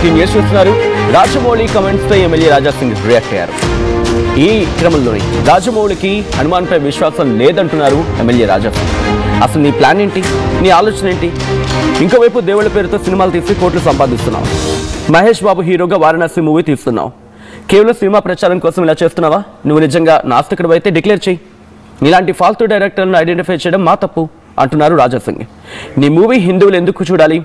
18 years చూస్తున్నారు. Rajamouli comments తో MLA Raja Singh react అయ్యారు. ఈ క్రమంలోనే రాజమౌళికి హనుమాన్పై విశ్వాసం లేదంటున్నారు ఎమ్మెల్యే రాజాసింగ్. అసలు నీ ప్లాన్ ఏంటి, నీ ఆలోచన ఏంటి? ఇంకోవైపు దేవుళ్ళ పేరుతో సినిమాలు తీసి కోట్లు సంపాదిస్తున్నావు. మహేష్ బాబు హీరోగా వారణాసి మూవీ తీస్తున్నావు. కేవలం సినిమా ప్రచారం కోసం ఇలా చేస్తున్నావా? నువ్వు నిజంగా నాస్తికుడు అయితే డిక్లేర్ చేయి. ఇలాంటి ఫాల్తూ డైరెక్టర్లను ఐడెంటిఫై చేయడం మా తప్పు అంటున్నారు రాజాసింగ్. నీ మూవీ హిందువులు ఎందుకు చూడాలి?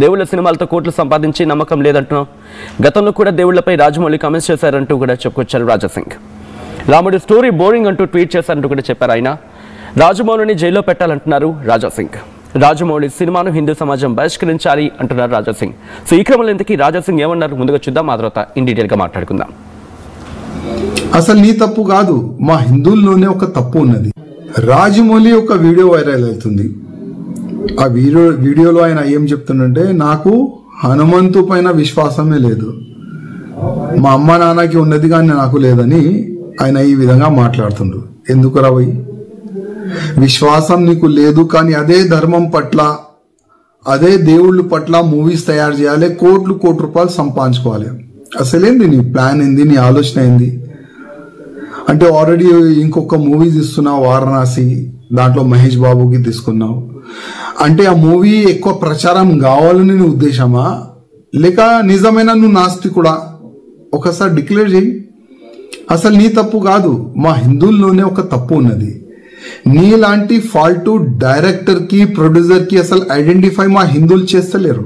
దేవుళ్ళ సినిమాలతో కోట్లు సంపాదించి నమ్మకం లేదంటున్నావు. గతంలో కూడా దేవుళ్లపై రాజమౌళి కామెంట్స్ చేశారంటూ కూడా చెప్పుకొచ్చారు రాజాసింగ్. రాముడి స్టోరీ బోరింగ్ అంటూ ట్వీట్ చేశారంటూ కూడా చెప్పారు ఆయన. రాజమౌళిని జైల్లో పెట్టాలంటున్నారు రాజాసింగ్. రాజమౌళి సినిమాను హిందూ సమాజం బహిష్కరించాలి అంటున్నారు రాజాసింగ్. సో ఈ క్రమంలో ఇంతకీ రాజాసింగ్ ఏమన్నారు ముందుగా చూద్దాం, ఆ తర్వాత ఇన్ డీటెయిల్గా మాట్లాడుకుందాం. అసలు నీ తప్పు కాదు, మా హిందువుల్లోనే ఒక తప్పు ఉన్నది. రాజమౌళి ఒక వీడియో వైరల్ అవుతుంది. ఆ వీడియోలో ఆయన ఏం చెప్తుందంటే, నాకు హనుమంతు పైన విశ్వాసమే లేదు, మా అమ్మ నాన్నకి ఉన్నది కానీ నాకు లేదని ఆయన ఈ విధంగా మాట్లాడుతుండ్రు. ఎందుకు రావయ్యి? విశ్వాసం నీకు లేదు కానీ అదే ధర్మం పట్ల, అదే దేవుళ్ళ పట్ల మూవీస్ తయారు చేయాలి, కోట్లు రూపాయలు సంపాదించుకోవాలి. అసలేంది నీ ప్లాన్ ఏంది, నీ ఆలోచన ఏంది? అంటే ఆల్రెడీ ఇంకొక మూవీ తీస్తున్నావు వారణాసి, దాంట్లో మహేష్ బాబుకి తీసుకున్నావు. అంటే ఆ మూవీ ఎక్కువ ప్రచారం కావాలని నీ ఉద్దేశమా, లేక నిజమైన నువ్వు నాస్తికుడా? ఒకసారి డిక్లేర్ చేయి. అసలు నీ తప్పు కాదు, మా హిందువుల్లోనే ఒక తప్పు ఉన్నది. నీలాంటి ఫాల్టు డైరెక్టర్కి ప్రొడ్యూసర్కి అసలు ఐడెంటిఫై మా హిందువులు చేస్తలేరు.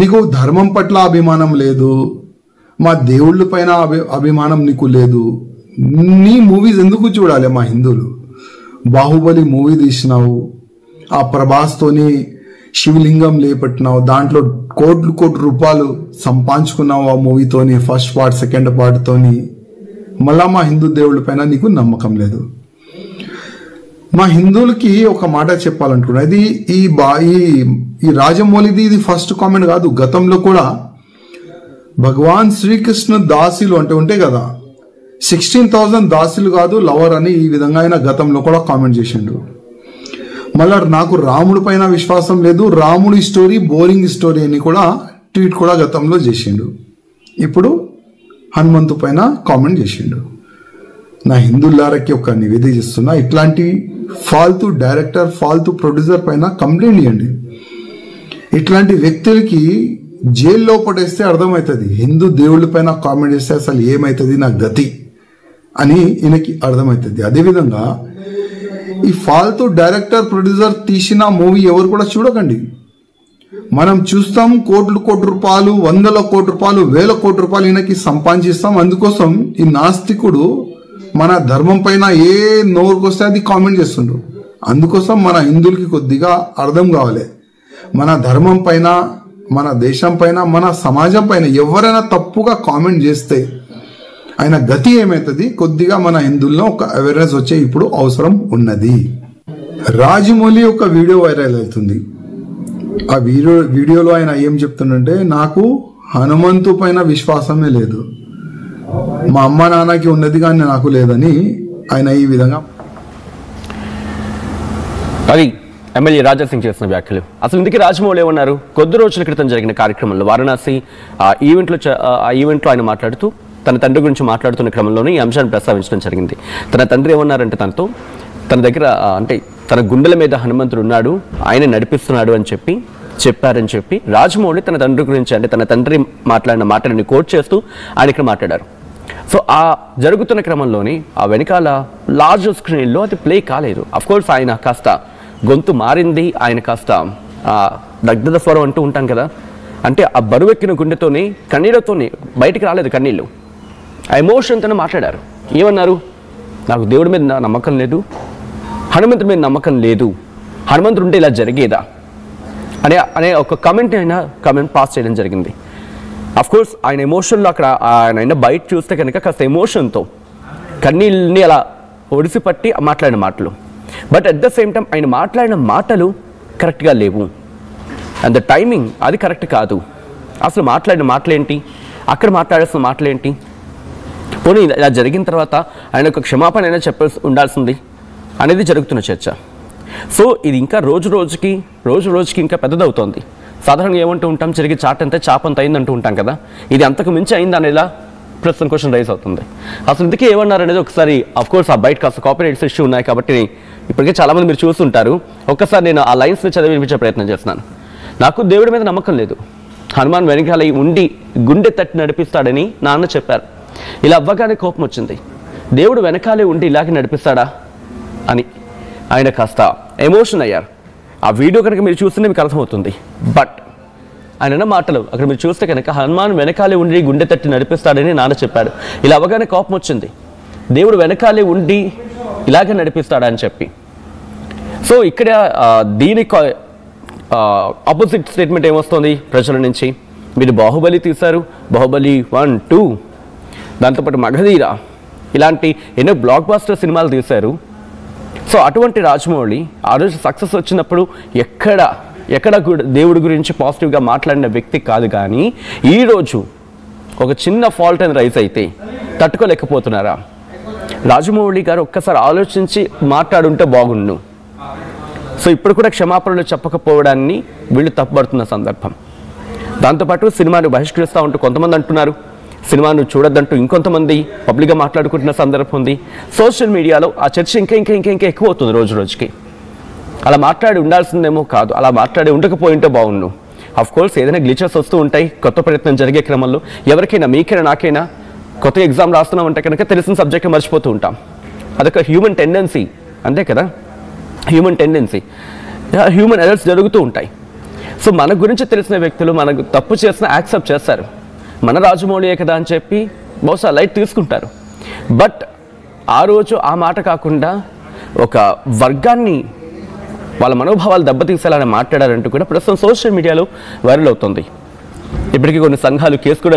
నీకు ధర్మం పట్ల అభిమానం లేదు, మా దేవుళ్ళ పైన అభిమానం నీకు లేదు. నీ మూవీస్ ఎందుకు చూడాలి మా హిందువులు? బాహుబలి మూవీ తీసినావు, ఆ ప్రభాస్తోని శివలింగం లేపట్టినావు, దాంట్లో కోట్లు రూపాయలు సంపాదించుకున్నావు ఆ మూవీతోని, ఫస్ట్ పార్ట్ సెకండ్ పార్ట్తోని. మళ్ళా మా హిందూ దేవుళ్ళ పైన నీకు నమ్మకం లేదు. మా హిందువులకి ఒక మాట చెప్పాలనుకున్నా, ఇది ఈ రాజమౌళిది ఇది ఫస్ట్ కామెంట్ కాదు. గతంలో కూడా భగవాన్ శ్రీకృష్ణ దాసులు అంటే ఉంటాయి కదా, 16,000 దాసులు కాదు లవర్ అని ఈ విధంగా ఆయన గతంలో కూడా కామెంట్ చేసిండు. మళ్ళా నాకు రాముడి పైన విశ్వాసం లేదు, రాముడి స్టోరీ బోరింగ్ స్టోరీ అని కూడా ట్వీట్ కూడా గతంలో చేసిండు. ఇప్పుడు హనుమంతు పైన కామెంట్ చేసిండు. నా హిందువులారకి ఒక నివేదిక ఇస్తున్నా, ఇట్లాంటి ఫాల్తూ డైరెక్టర్ ఫాల్తూ ప్రొడ్యూసర్ పైన కంప్లైంట్ ఇవ్వండి. ఇట్లాంటి వ్యక్తులకి జైల్లో పడేస్తే అర్థమవుతుంది, హిందూ దేవుళ్ళ పైన కామెంట్ చేస్తే అసలు ఏమవుతుంది నా గతి అని ఈయనకి అర్థమవుతుంది. అదేవిధంగా ఈ ఫాల్తూ డైరెక్టర్ ప్రొడ్యూసర్ తీసిన మూవీ ఎవరు కూడా చూడకండి. మనం చూస్తాం కోట్ల రూపాయలు, 100 కోట్ల రూపాయలు, 1000 కోట్ల రూపాయలు ఈయనకి సంపాదిస్తాం. అందుకోసం ఈ నాస్తికుడు మన ధర్మం పైన ఏ నోరుకొస్తే అది కామెంట్ చేస్తుండ్రు. అందుకోసం మన హిందువులకి కొద్దిగా అర్థం కావాలి, మన ధర్మం పైన, మన దేశం పైన, మన సమాజం పైన ఎవరైనా తప్పుగా కామెంట్ చేస్తే ఆయన గతి ఏమవుతుంది, కొద్దిగా మన హిందువుల్లో ఒక అవేర్నెస్ వచ్చే ఇప్పుడు అవసరం ఉన్నది. రాజమౌళి ఒక వీడియో వైరల్ అవుతుంది. ఆ వీడియోలో ఆయన ఏం చెప్తుందంటే, నాకు హనుమంతు పైన విశ్వాసమే లేదు, మా అమ్మ నాన్నకి ఉన్నది కానీ నాకు లేదని ఆయన ఈ విధంగా అది ఎమ్మెల్యే రాజాసింగ్ చేసిన వ్యాఖ్యలు. అసలు ఇందుకే రాజమౌళి ఏమన్నారు? కొద్ది రోజుల క్రితం జరిగిన కార్యక్రమంలో వారణాసి ఆ ఈవెంట్లో ఆయన మాట్లాడుతూ తన తండ్రి గురించి మాట్లాడుతున్న క్రమంలోనే ఈ అంశాన్ని ప్రస్తావించడం జరిగింది. తన తండ్రి ఏమన్నారంటే, తన దగ్గర అంటే తన గుండెల మీద హనుమంతుడు ఉన్నాడు, ఆయన నడిపిస్తున్నాడు అని చెప్పారని చెప్పి రాజమౌళి తన తండ్రి గురించి, అంటే తన తండ్రి మాట్లాడిన మాటలని కోట్ చేస్తూ ఆయన ఇక్కడ మాట్లాడారు. సో ఆ జరుగుతున్న క్రమంలోని ఆ వెనకాల లార్జ్ స్క్రీన్లో అది ప్లే కాలేదు. అఫ్కోర్స్ ఆయన కాస్త గొంతు మారింది, ఆయన కాస్త దగ్ధత స్వరం అంటూ ఉంటాం కదా, అంటే ఆ బరువెక్కిన గుండెతోనే కన్నీళ్లతోనే బయటికి రాలేదు కన్నీళ్ళు, ఆ ఎమోషన్తోనే మాట్లాడారు. ఏమన్నారు? నాకు దేవుడి మీద నమ్మకం లేదు, హనుమంతుడి మీద నమ్మకం లేదు, హనుమంతుడు ఉంటే ఇలా జరిగేదా అనే ఒక కామెంట్ పాస్ చేయడం జరిగింది. అఫ్కోర్స్ ఆయన ఎమోషన్లో అక్కడ ఆయన బయట చూస్తే కనుక కాస్త ఎమోషన్తో కన్నీళ్ళని అలా ఒడిసి పట్టి మాట్లాడిన మాటలు. But at the same time ఆయన మాట్లాడిన మాటలు కరెక్ట్గా లేవు, అండ్ ద టైమింగ్ అది కరెక్ట్ కాదు. అసలు మాట్లాడిన మాటలేంటి, అక్కడ మాట్లాడాల్సిన మాటలేంటి? పోనీ ఇలా జరిగిన తర్వాత ఆయన ఒక క్షమాపణ అయినా చెప్పాల్సి ఉండాల్సింది అనేది జరుగుతున్న చర్చ. సో ఇది ఇంకా రోజు రోజుకి ఇంకా పెద్దదవుతోంది. సాధారణంగా ఏమంటూ ఉంటాం, చిరిగి చాటంతే చాపంత అయిందంటూ ఉంటాం కదా. ఇది అంతకు మించి అయింది అనేలా ప్రస్తుతం క్వశ్చన్ రైజ్ అవుతుంది. అసలు ఇందుకే ఏమన్నారు అనేది ఒకసారి, కోర్స్ ఆ బయట కాస్త కాపీరైట్స్ ఇష్యూ ఉన్నాయి కాబట్టి ఇప్పటికే చాలామంది మీరు చూస్తుంటారు. ఒక్కసారి నేను ఆ లైన్స్ని చదివి వినిపించే ప్రయత్నం చేస్తున్నాను. నాకు దేవుడి మీద నమ్మకం లేదు, హనుమాన్ వెనకాల ఉండి గుండె తట్టి నడిపిస్తాడని నాన్న చెప్పారు. ఇలా అవ్వగానే కోపం వచ్చింది, దేవుడు వెనకాలే ఉండి ఇలాగే నడిపిస్తాడా అని ఆయన కాస్త ఎమోషన్ అయ్యారు. ఆ వీడియో కనుక మీరు చూస్తుంటే మీకు అర్థమవుతుంది. బట్ ఆయన మాటలు అక్కడ మీరు చూస్తే కనుక హనుమాన్ వెనకాలే ఉండి గుండె తట్టి నడిపిస్తాడని నాన్న చెప్పాడు. ఇలా అవగానే కోపం వచ్చింది, దేవుడు వెనకాలే ఉండి ఇలాగే నడిపిస్తాడా అని చెప్పి. సో ఇక్కడ దీనికి ఆపోజిట్ స్టేట్మెంట్ ఏమొస్తుంది ప్రజల నుంచి, మీరు బాహుబలి తీశారు, బాహుబలి 1, 2, దాంతోపాటు మగధీర ఇలాంటి ఎన్నో బ్లాక్ బాస్టర్ సినిమాలు తీశారు. సో అటువంటి రాజమౌళి ఆ రోజు సక్సెస్ వచ్చినప్పుడు ఎక్కడ దేవుడి గురించి పాజిటివ్గా మాట్లాడిన వ్యక్తి కాదు. కానీ ఈరోజు ఒక చిన్న ఫాల్ట్ అని రైజ్ అయితే తట్టుకోలేకపోతున్నారా? రాజమౌళి గారు ఒక్కసారి ఆలోచించి మాట్లాడుంటే బాగుండు. సో ఇప్పుడు కూడా క్షమాపణలు చెప్పకపోవడాన్ని వీళ్ళు తప్పుపడుతున్న సందర్భం. దాంతోపాటు సినిమాను బహిష్కరిస్తూ ఉంటూ కొంతమంది అంటున్నారు, సినిమాను చూడొద్దంటూ ఇంకొంతమంది పబ్లిక్గా మాట్లాడుకుంటున్న సందర్భం ఉంది. సోషల్ మీడియాలో ఆ చర్చ ఇంకా ఎక్కువ అవుతుంది రోజు రోజుకి. అలా మాట్లాడి ఉండాల్సిందేమో కాదు, అలా మాట్లాడి ఉండకపోయి ఉంటే బాగుండు. కోర్స్ ఏదైనా గ్లిచెస్ వస్తూ ఉంటాయి కొత్త ప్రయత్నం జరిగే క్రమంలో. ఎవరికైనా, మీకైనా నాకైనా కొత్త ఎగ్జామ్ రాస్తున్నామంటే కనుక తెలిసిన సబ్జెక్ట్ మర్చిపోతూ ఉంటాం. అదొక హ్యూమన్ టెండెన్సీ, అంతే కదా, హ్యూమన్ టెండెన్సీ, హ్యూమన్ ఎరర్స్ జరుగుతూ ఉంటాయి. సో మన గురించి తెలిసిన వ్యక్తులు మనకు తప్పు చేసినా యాక్సెప్ట్ చేస్తారు. మన రాజమౌళియే కదా అని చెప్పి బహుశా లైట్ తీసుకుంటారు. బట్ ఆ రోజు ఆ మాట కాకుండా ఒక వర్గాన్ని వాళ్ళ మనోభావాలు దెబ్బతీసేలానే మాట్లాడారంటూ కూడా ప్రస్తుతం సోషల్ మీడియాలో వైరల్ అవుతుంది. ఇప్పటికీ కొన్ని సంఘాలు కేసు కూడా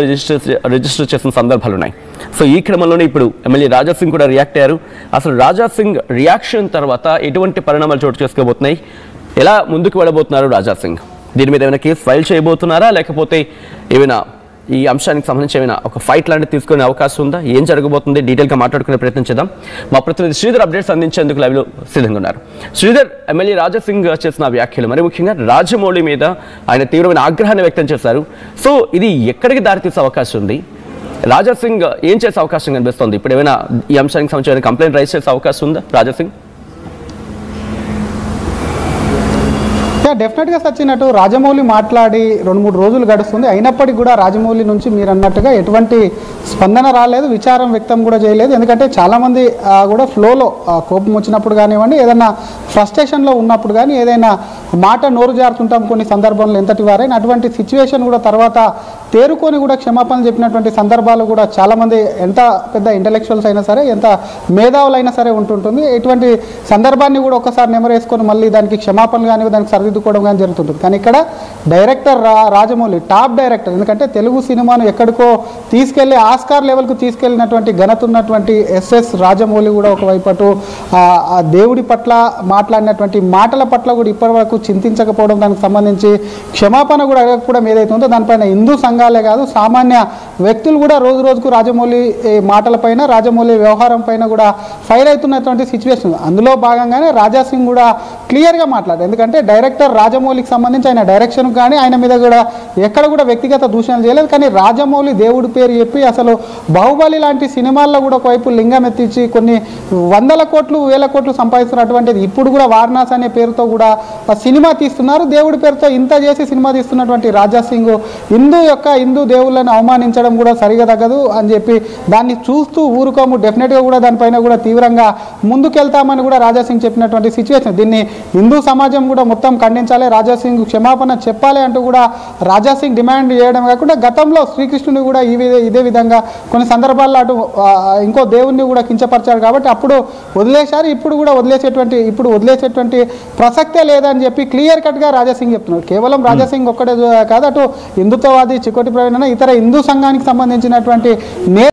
రిజిస్టర్ చేసిన సందర్భాలు ఉన్నాయి. సో ఈ క్రమంలోనే ఇప్పుడు ఎమ్మెల్యే రాజాసింగ్ కూడా రియాక్ట్ అయ్యారు. అసలు రాజాసింగ్ రియాక్షన్ తర్వాత ఎటువంటి పరిణామాలు చోటు చేసుకోబోతున్నాయి, ఎలా ముందుకు వెళ్ళబోతున్నారు రాజాసింగ్? దీని మీద ఏమైనా కేసు ఫైల్ చేయబోతున్నారా, లేకపోతే ఏమైనా ఈ అంశానికి సంబంధించి ఏమైనా ఒక ఫైట్ లాంటివి తీసుకునే అవకాశం ఉందా? ఏం జరగబోతుంది డీటెయిల్గా మాట్లాడుకునే ప్రయత్నం చేద్దాం. మా ప్రతినిధి శ్రీధర్ అప్డేట్స్ అందించేందుకు లైవ్లో సిద్ధంగా ఉన్నారు. శ్రీధర్, ఎమ్మెల్యే రాజాసింగ్ చేసిన వ్యాఖ్యలు, మరి ముఖ్యంగా రాజమౌళి మీద ఆయన తీవ్రమైన ఆగ్రహాన్ని వ్యక్తం చేశారు. సో ఇది ఎక్కడికి దారితీసే అవకాశం ఉంది? రాజాసింగ్ ఏం చేసే అవకాశం కనిపిస్తుంది? ఇప్పుడు ఏమైనా ఈ అంశానికి సంబంధించి కంప్లైంట్ రైజ్ చేసే అవకాశం ఉందా రాజాసింగ్? డెఫినెట్గా సచ్చినట్టు రాజమౌళి మాట్లాడి 2-3 రోజులు గడుస్తుంది. అయినప్పటికీ కూడా రాజమౌళి నుంచి మీరు అన్నట్టుగా ఎటువంటి స్పందన రాలేదు, విచారం వ్యక్తం కూడా చేయలేదు. ఎందుకంటే చాలామంది కూడా ఫ్లోలో కోపం వచ్చినప్పుడు కానివ్వండి, ఏదైనా ఫ్రస్ట్రేషన్లో ఉన్నప్పుడు కానీ, ఏదైనా మాట నోరు జారుతుంటాం కొన్ని సందర్భంలో ఎంతటి వారైనా, అటువంటి సిచ్యువేషన్ కూడా తర్వాత తేరుకొని కూడా క్షమాపణలు చెప్పినటువంటి సందర్భాలు కూడా చాలామంది, ఎంత పెద్ద ఇంటలెక్చువల్స్ అయినా సరే, ఎంత మేధావులైనా సరే ఉంటుంటుంది. ఇటువంటి సందర్భాన్ని కూడా ఒకసారి నెమరేసుకొని మళ్ళీ దానికి క్షమాపణలు కానీ దానికి సరిదిద్దుకోవడం కానీ జరుగుతుంటుంది. కానీ ఇక్కడ డైరెక్టర్ రాజమౌళి టాప్ డైరెక్టర్, ఎందుకంటే తెలుగు సినిమాను ఎక్కడికో తీసుకెళ్లి ఆస్కార్ లెవెల్కు తీసుకెళ్లినటువంటి ఘనత ఉన్నటువంటి ఎస్ఎస్ రాజమౌళి కూడా ఒకవైపు అటు దేవుడి పట్ల మాట్లాడినటువంటి మాటల పట్ల కూడా ఇప్పటివరకు చింతించకపోవడం, దానికి సంబంధించి క్షమాపణ కూడా అడగకపోవడం ఏదైతే ఉందో దానిపైన హిందూ సంఘాలే కాదు సామాన్య వ్యక్తులు కూడా రోజు రోజుకు రాజమౌళి మాటలపైన, రాజమౌళి వ్యవహారం పైన కూడా ఫైర్ అవుతున్నటువంటి సిచ్యువేషన్. అందులో భాగంగానే రాజాసింగ్ కూడా క్లియర్గా మాట్లాడారు. ఎందుకంటే డైరెక్టర్ రాజమౌళికి సంబంధించి ఆయన డైరెక్షన్ కానీ ఆయన మీద కూడా ఎక్కడ కూడా వ్యక్తిగత దూషణలు చేయలేదు. కానీ రాజమౌళి దేవుడి పేరు చెప్పి అసలు బాహుబలి లాంటి సినిమాల్లో కూడా ఒకవైపు లింగం ఎత్తించి కొన్ని 100 కోట్లు 1000 కోట్లు సంపాదిస్తున్నటువంటిది ఇప్పుడు కూడా వారణాసి అనే పేరుతో కూడా సినిమా తీస్తున్నారు. దేవుడి పేరుతో ఇంత చేసి సినిమా తీస్తున్నటువంటి రాజాసింగ్ హిందూ దేవుళ్ళని అవమానించడం కూడా సరిగా తగ్గదు అని చెప్పి దాన్ని చూస్తూ ఊరుకోము, డెఫినెట్గా కూడా దానిపైన కూడా తీవ్రంగా ముందుకెళ్తామని కూడా రాజాసింగ్ చెప్పినటువంటి సిచ్యువేషన్. దీన్ని హిందూ సమాజం కూడా మొత్తం ఖండించాలి, రాజాసింగ్ క్షమాపణ చెప్పాలి అంటూ కూడా రాజాసింగ్ డిమాండ్ చేయడం కాకుండా గతంలో శ్రీకృష్ణుని కూడా ఇదే విధంగా కొన్ని సందర్భాల్లో అటు ఇంకో దేవుణ్ణి కూడా కించపరిచారు కాబట్టి అప్పుడు వదిలేశారు. ఇప్పుడు కూడా వదిలేసేటువంటి ప్రసక్తే లేదని చెప్పి క్లియర్ కట్గా రాజాసింగ్ చెప్తున్నారు. కేవలం రాజాసింగ్ ఒక్కడే కాదు, అటు హిందుత్వవాది చికోటి ప్రవీణ్ ఇతర హిందూ సంఘానికి సంబంధించినటువంటి